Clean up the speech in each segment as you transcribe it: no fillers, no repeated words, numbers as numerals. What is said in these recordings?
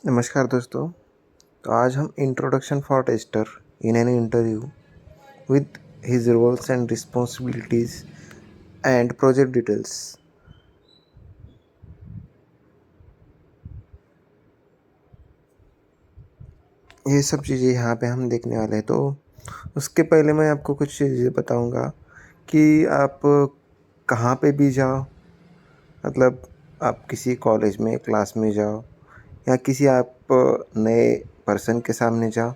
नमस्कार दोस्तों। तो आज हम introduction for tester in an interview with his roles and responsibilities and project details. ये सब चीज़ें यहाँ पे हम देखने वाले हैं। तो उसके पहले मैं आपको कुछ चीज़ें बताऊँगा कि आप कहाँ पे भी जाओ, मतलब आप किसी कॉलेज में क्लास में जाओ या किसी आप नए पर्सन के सामने जाओ,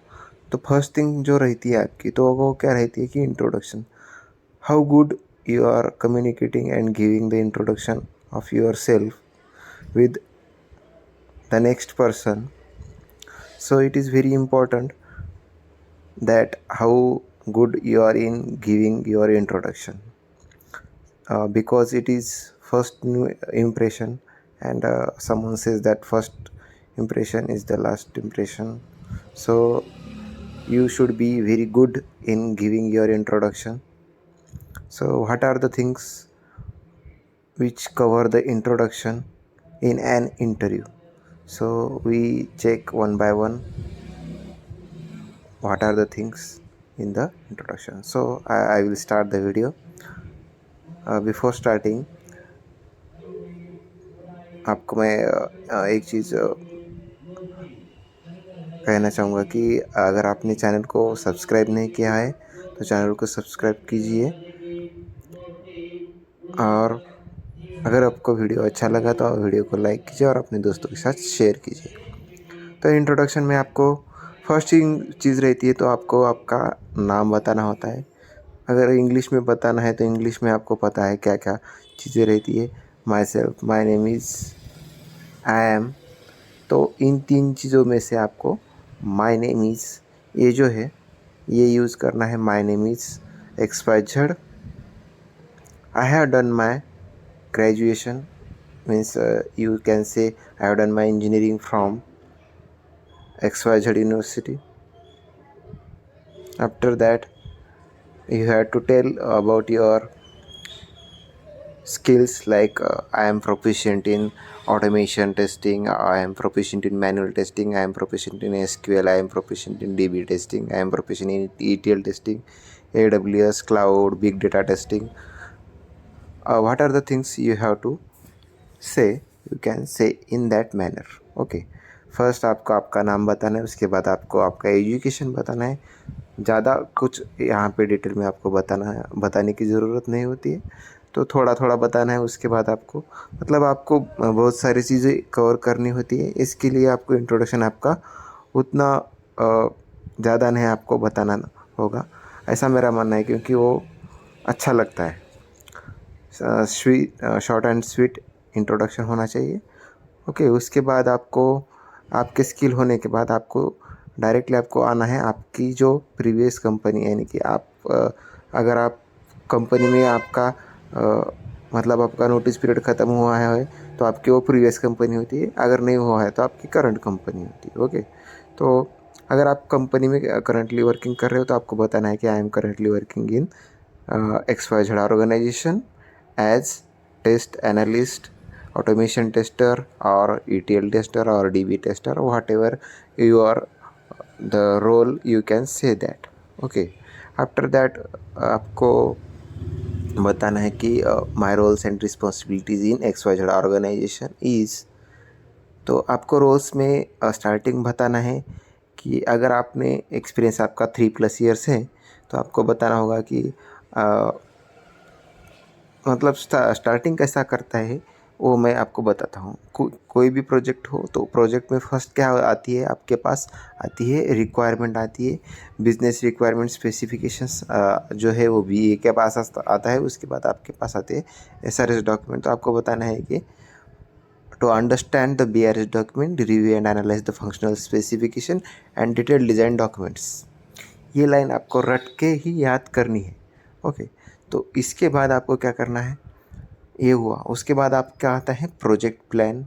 तो फर्स्ट थिंग जो रहती है आपकी, तो वो क्या रहती है कि introduction. How good you are communicating and giving the introduction of yourself with the next person. So it is very important that how good you are in giving your introduction, because it is first new impression, and someone says that first impression is the last impression. So you should be very good in giving your introduction. So what are the things which cover the introduction in an interview? So we check one by one what are the things in the introduction. So I will start the video. Before starting, आपको मैं एक चीज़ कहना चाहूँगा कि अगर आपने channel को subscribe नहीं किया है तो चैनल को सब्सक्राइब कीजिए, और अगर आपको वीडियो अच्छा लगा तो वीडियो को लाइक कीजिए और अपने दोस्तों के साथ शेयर कीजिए। तो इंट्रोडक्शन में आपको फर्स्ट चीज़ रहती है, तो आपको आपका नाम बताना होता है। अगर इंग्लिश में बताना है तो इंग्लिश में आपको पता है क्या क्या चीज़ें रहती है। My self, my name is, I am. तो इन 3 चीज़ों में से आपको माई नेम इज़, ये जो है ये यूज़ करना है। My name is XYZ, I have done my graduation, means you can say I have done my engineering from XYZ university. After that, you have to tell about your skills, like I am proficient in automation testing, I am proficient in manual testing, I am proficient in SQL, I am proficient in DB testing, I am proficient in ETL testing, AWS cloud, big data testing. What are the things you have to say? You can say in that manner. Okay. First आपको आपका नाम बताना है, उसके बाद आपको आपका education बताना है। ज़्यादा कुछ यहाँ पे डिटेल में आपको बताने की ज़रूरत नहीं होती है, तो थोड़ा थोड़ा बताना है। उसके बाद आपको, मतलब आपको बहुत सारी चीज़ें कवर करनी होती है। इसके लिए आपको इंट्रोडक्शन आपका उतना ज़्यादा नहीं आपको बताना होगा, ऐसा मेरा मानना है, क्योंकि वो अच्छा लगता है। शॉर्ट एंड स्वीट इंट्रोडक्शन होना चाहिए। ओके। उसके बाद आपको आपके स्किल होने के बाद आपको डायरेक्टली आपको आना है आपकी जो प्रीवियस कंपनी, यानी कि अगर आप कंपनी में आपका मतलब आपका नोटिस पीरियड ख़त्म हुआ है तो आपकी वो प्रीवियस कंपनी होती है। अगर नहीं हुआ है तो आपकी करंट कंपनी होती है। ओके। तो अगर आप कंपनी में करंटली वर्किंग कर रहे हो तो आपको बताना है कि I am currently working in XYZ organisation as test analyst, automation tester, or ETL tester, or DB tester, whatever you are the role, you can say that. Okay. After that आपको बताना है कि my roles and responsibilities in XYZ organization is। तो आपको roles में starting बताना है कि अगर आपने एक्सपीरियंस आपका 3+ ईयर्स है तो आपको बताना होगा कि मतलब स्टार्टिंग कैसा करता है वो मैं आपको बताता हूँ। कोई भी प्रोजेक्ट हो तो प्रोजेक्ट में फर्स्ट क्या आती है आपके पास, आती है रिक्वायरमेंट, आती है बिजनेस रिक्वायरमेंट स्पेसिफिकेशंस, जो है वो BA के पास आता है। उसके बाद आपके पास आते हैं SRS डॉक्यूमेंट। तो आपको बताना है कि to understand the BRS document, review and analyse the functional specification and detail design documents. ये लाइन आपको रट के ही याद करनी है। ओके। तो इसके बाद आपको क्या करना है, ये हुआ। उसके बाद आपका आता है प्रोजेक्ट प्लान,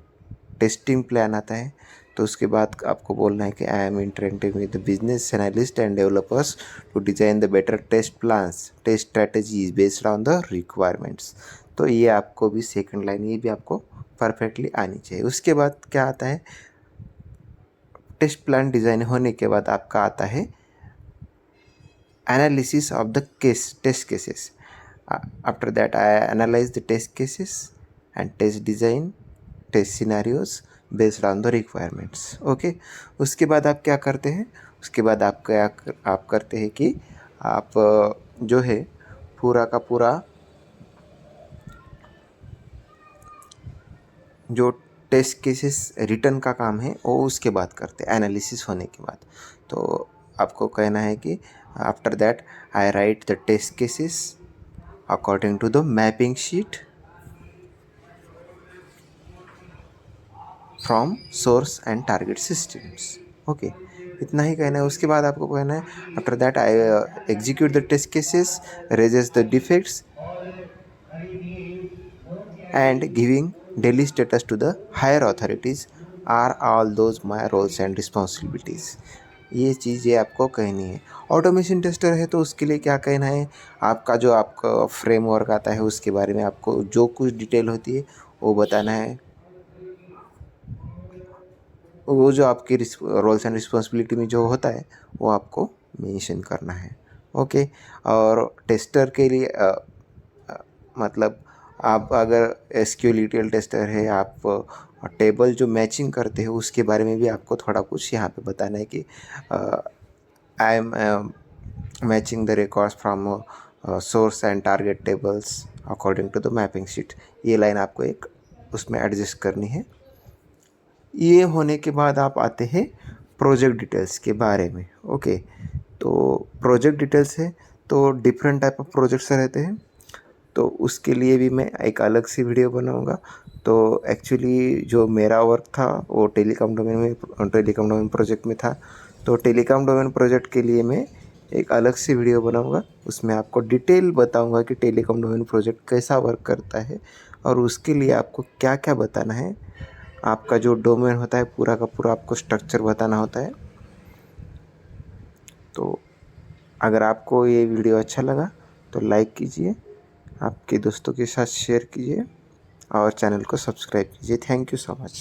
टेस्टिंग प्लान आता है। तो उसके बाद आपको बोलना है कि I am interacting with the business analyst and developers to design the better test plans, test strategies based on the requirements. तो ये आपको भी सेकंड लाइन, ये भी आपको परफेक्टली आनी चाहिए। उसके बाद क्या आता है, टेस्ट प्लान डिज़ाइन होने के बाद आपका आता है analysis of the test cases. After that, I analyze the test cases and test design, test scenarios based on the requirements. Okay, उसके बाद आप क्या करते हैं? उसके बाद आप करते हैं कि आप जो है पूरा का पूरा जो टेस्ट केसेस रिटर्न का काम है वो उसके बाद करते हैं, एनालिसिस होने के बाद. तो आपको कहना है कि after that I write the test cases according to the mapping sheet from source and target systems. Okay, इतना ही कहना है. उसके बाद आपको कहना है after that I execute the test cases, raises the defects and giving daily status to the higher authorities are all those my roles and responsibilities. ये चीज़ें आपको कहनी है. ऑटोमेशन टेस्टर है तो उसके लिए क्या कहना है, आपका फ्रेमवर्क आता है उसके बारे में आपको जो कुछ डिटेल होती है वो बताना है. वो जो आपकी रोल्स एंड रिस्पॉन्सिबिलिटी में जो होता है वो आपको मेंशन करना है. ओके, और टेस्टर के लिए मतलब आप अगर एसक्यूएल ईटीएल टेस्टर है, आप टेबल जो मैचिंग करते हैं उसके बारे में भी आपको थोड़ा कुछ यहाँ पे बताना है कि I am matching the records from source and target tables according to the mapping sheet. ये लाइन आपको एक उसमें एडजस्ट करनी है. ये होने के बाद आप आते हैं प्रोजेक्ट डिटेल्स के बारे में. ओके, तो प्रोजेक्ट डिटेल्स है तो डिफरेंट टाइप ऑफ प्रोजेक्ट्स रहते हैं, तो उसके लिए भी मैं एक अलग सी वीडियो बनाऊंगा. तो एक्चुअली जो मेरा वर्क था वो टेलीकॉम डोमेन प्रोजेक्ट में था. तो टेलीकॉम डोमेन प्रोजेक्ट के लिए मैं एक अलग सी वीडियो बनाऊंगा. उसमें आपको डिटेल बताऊंगा कि टेलीकॉम डोमेन प्रोजेक्ट कैसा वर्क करता है और उसके लिए आपको क्या क्या बताना है. आपका जो डोमेन होता है पूरा का पूरा आपको स्ट्रक्चर बताना होता है. तो अगर आपको ये वीडियो अच्छा लगा तो लाइक कीजिए, आपके दोस्तों के साथ शेयर कीजिए और चैनल को सब्सक्राइब कीजिए. Thank you so much.